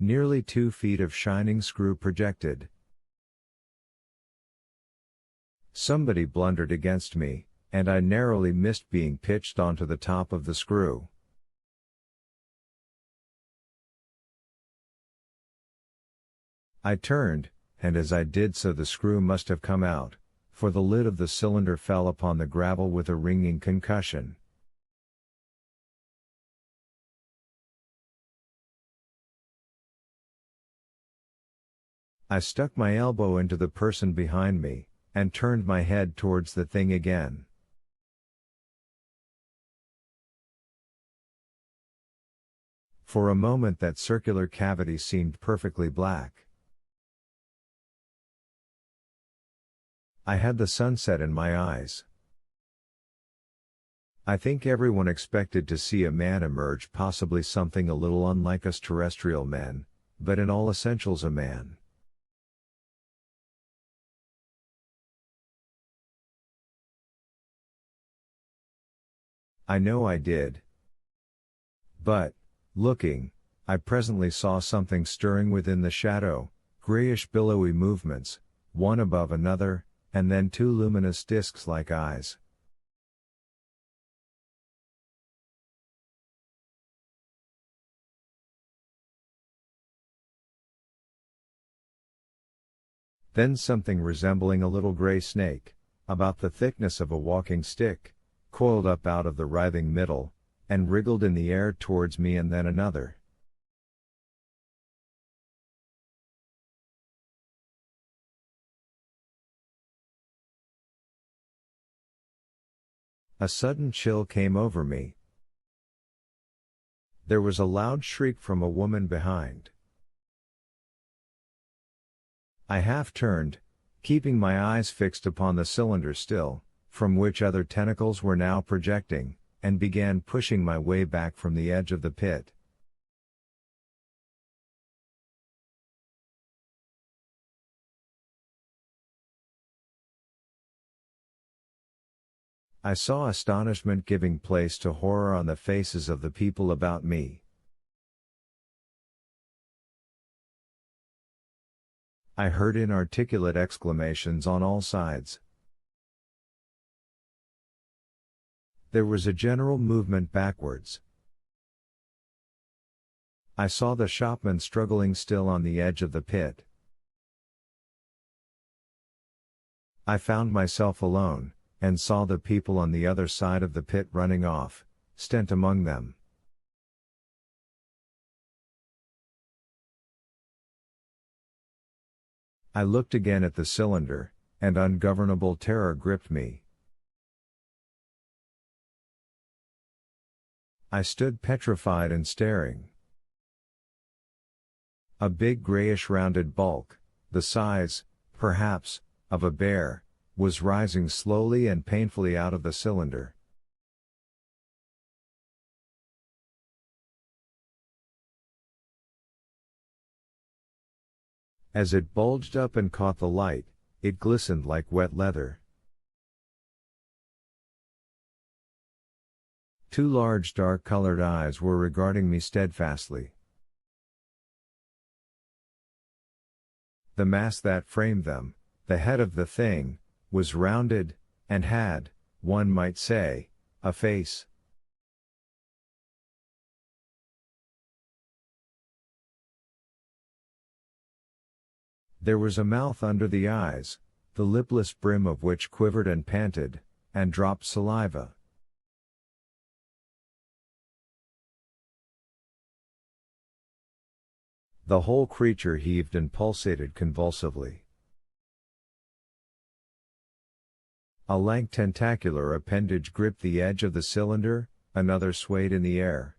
Nearly 2 feet of shining screw projected. Somebody blundered against me, and I narrowly missed being pitched onto the top of the screw. I turned, and as I did so the screw must have come out, for the lid of the cylinder fell upon the gravel with a ringing concussion. I stuck my elbow into the person behind me, and turned my head towards the thing again. For a moment that circular cavity seemed perfectly black. I had the sunset in my eyes. I think everyone expected to see a man emerge, possibly something a little unlike us terrestrial men, but in all essentials a man. I know I did. But, looking, I presently saw something stirring within the shadow, grayish billowy movements, one above another, and then 2 luminous discs like eyes. Then something resembling a little gray snake, about the thickness of a walking stick, coiled up out of the writhing middle, and wriggled in the air towards me, and then another. A sudden chill came over me. There was a loud shriek from a woman behind. I half turned, keeping my eyes fixed upon the cylinder still, from which other tentacles were now projecting, and began pushing my way back from the edge of the pit. I saw astonishment giving place to horror on the faces of the people about me. I heard inarticulate exclamations on all sides. There was a general movement backwards. I saw the shopman struggling still on the edge of the pit. I found myself alone, and saw the people on the other side of the pit running off, Stent among them. I looked again at the cylinder, and ungovernable terror gripped me. I stood petrified and staring. A big grayish rounded bulk, the size, perhaps, of a bear, was rising slowly and painfully out of the cylinder. As it bulged up and caught the light, it glistened like wet leather. 2 large dark-colored eyes were regarding me steadfastly. The mass that framed them, the head of the thing, was rounded, and had, one might say, a face. There was a mouth under the eyes, the lipless brim of which quivered and panted, and dropped saliva. The whole creature heaved and pulsated convulsively. A lank tentacular appendage gripped the edge of the cylinder, another swayed in the air.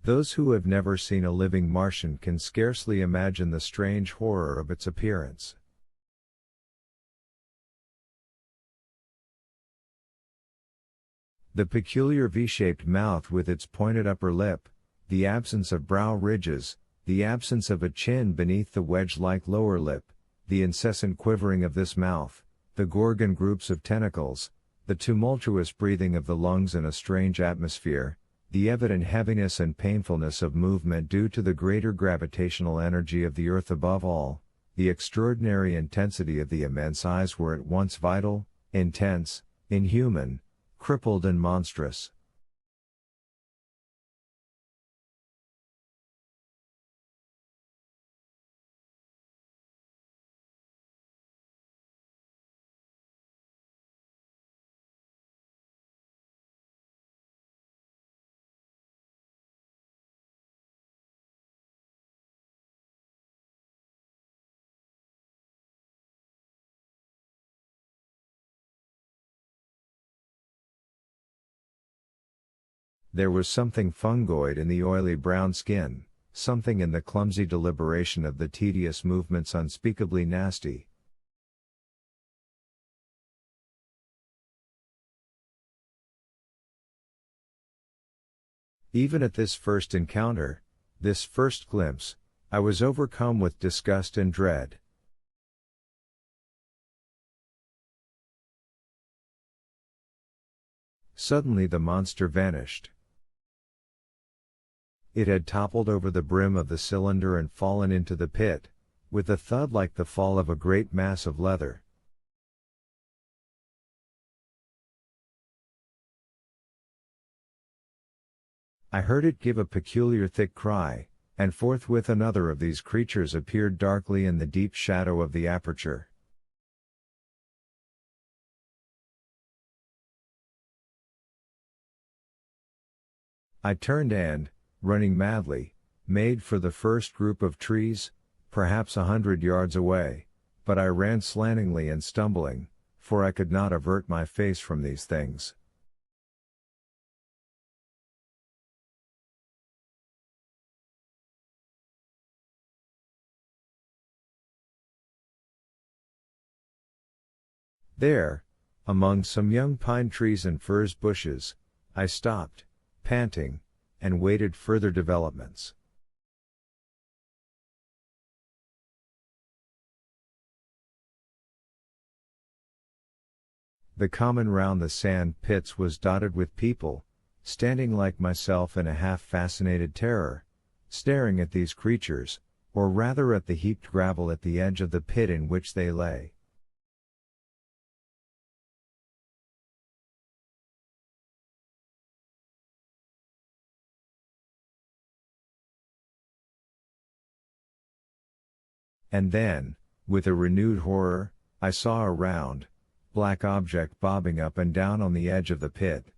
Those who have never seen a living Martian can scarcely imagine the strange horror of its appearance. The peculiar V-shaped mouth with its pointed upper lip, the absence of brow ridges, the absence of a chin beneath the wedge-like lower lip, the incessant quivering of this mouth, the gorgon groups of tentacles, the tumultuous breathing of the lungs in a strange atmosphere, the evident heaviness and painfulness of movement due to the greater gravitational energy of the earth above all, the extraordinary intensity of the immense eyes were at once vital, intense, inhuman, crippled and monstrous. There was something fungoid in the oily brown skin, something in the clumsy deliberation of the tedious movements unspeakably nasty. Even at this first encounter, this first glimpse, I was overcome with disgust and dread. Suddenly the monster vanished. It had toppled over the brim of the cylinder and fallen into the pit, with a thud like the fall of a great mass of leather. I heard it give a peculiar thick cry, and forthwith another of these creatures appeared darkly in the deep shadow of the aperture. I turned and, running madly, made for the first group of trees, perhaps 100 yards away, but I ran slantingly and stumbling, for I could not avert my face from these things. There, among some young pine trees and furze bushes, I stopped, panting, and waited further developments. The common round the sand pits was dotted with people, standing like myself in a half-fascinated terror, staring at these creatures, or rather at the heaped gravel at the edge of the pit in which they lay. And then, with a renewed horror, I saw a round, black object bobbing up and down on the edge of the pit.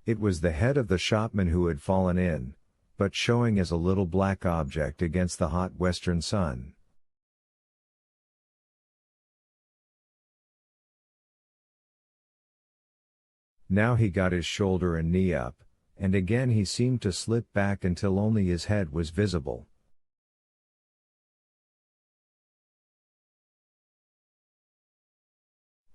It was the head of the shopman who had fallen in, but showing as a little black object against the hot western sun. Now he got his shoulder and knee up, and again he seemed to slip back until only his head was visible.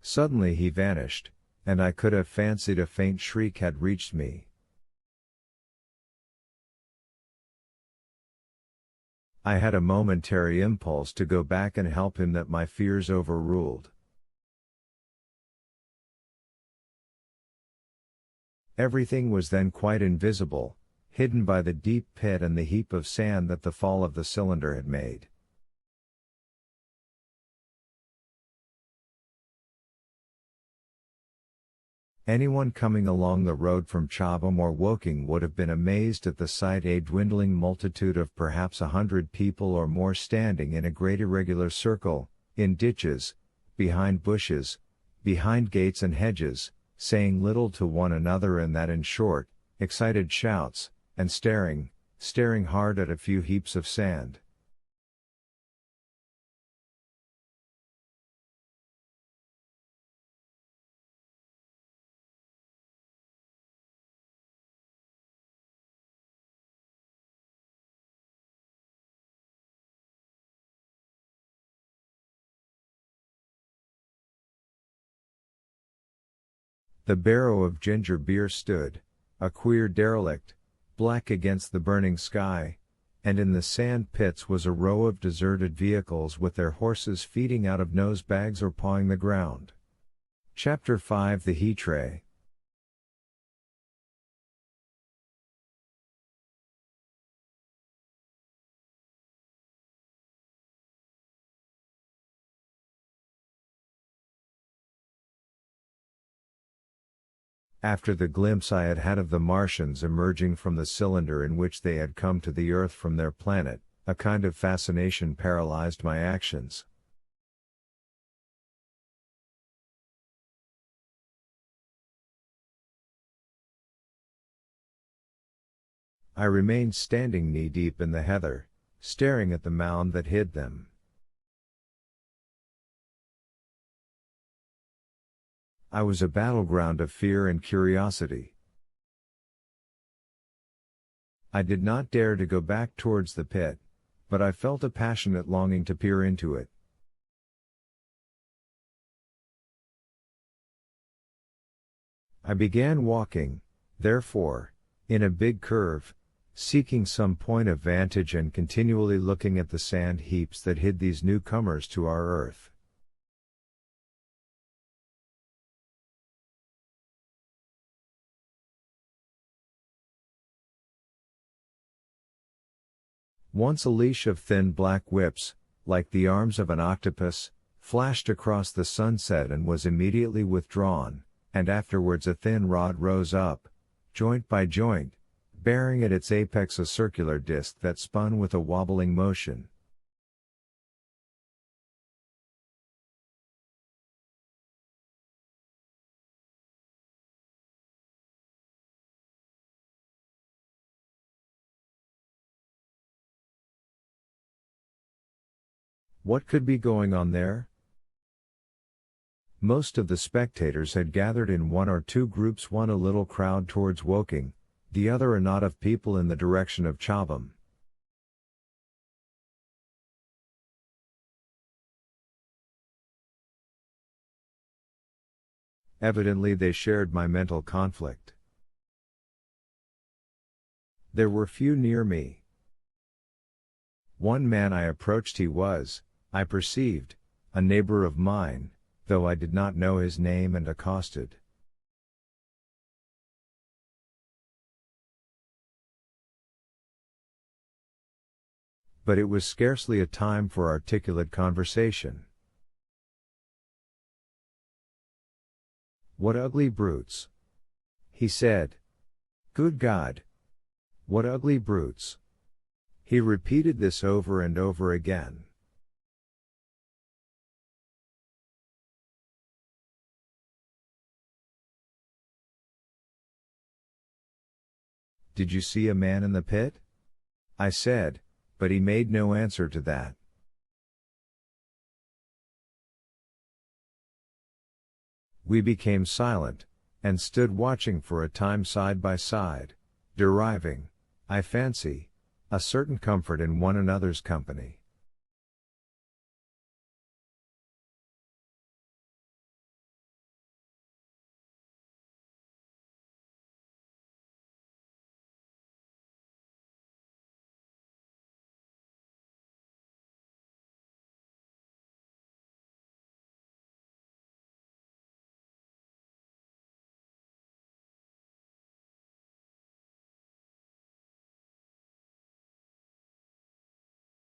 Suddenly he vanished, and I could have fancied a faint shriek had reached me. I had a momentary impulse to go back and help him that my fears overruled. Everything was then quite invisible, hidden by the deep pit and the heap of sand that the fall of the cylinder had made. Anyone coming along the road from Chobham or Woking would have been amazed at the sight, a dwindling multitude of perhaps 100 people or more standing in a great irregular circle, in ditches, behind bushes, behind gates and hedges, saying little to one another and that in short, excited shouts, and staring hard at a few heaps of sand. The barrow of ginger beer stood, a queer derelict, black against the burning sky, and in the sand pits was a row of deserted vehicles with their horses feeding out of nose bags or pawing the ground. Chapter 5: The He Tray. After the glimpse I had had of the Martians emerging from the cylinder in which they had come to the Earth from their planet, a kind of fascination paralyzed my actions. I remained standing knee-deep in the heather, staring at the mound that hid them. I was a battleground of fear and curiosity. I did not dare to go back towards the pit, but I felt a passionate longing to peer into it. I began walking, therefore, in a big curve, seeking some point of vantage and continually looking at the sand heaps that hid these newcomers to our Earth. Once a leash of thin black whips, like the arms of an octopus, flashed across the sunset and was immediately withdrawn, and afterwards a thin rod rose up, joint by joint, bearing at its apex a circular disc that spun with a wobbling motion. What could be going on there? Most of the spectators had gathered in one or two groups, one a little crowd towards Woking, the other a knot of people in the direction of Chobham. Evidently they shared my mental conflict. There were few near me. One man I approached. He was, I perceived, a neighbor of mine, though I did not know his name, and accosted. But it was scarcely a time for articulate conversation. "What ugly brutes!" he said. "Good God! What ugly brutes!" He repeated this over and over again. "Did you see a man in the pit?" I said, but he made no answer to that. We became silent, and stood watching for a time side by side, deriving, I fancy, a certain comfort in one another's company.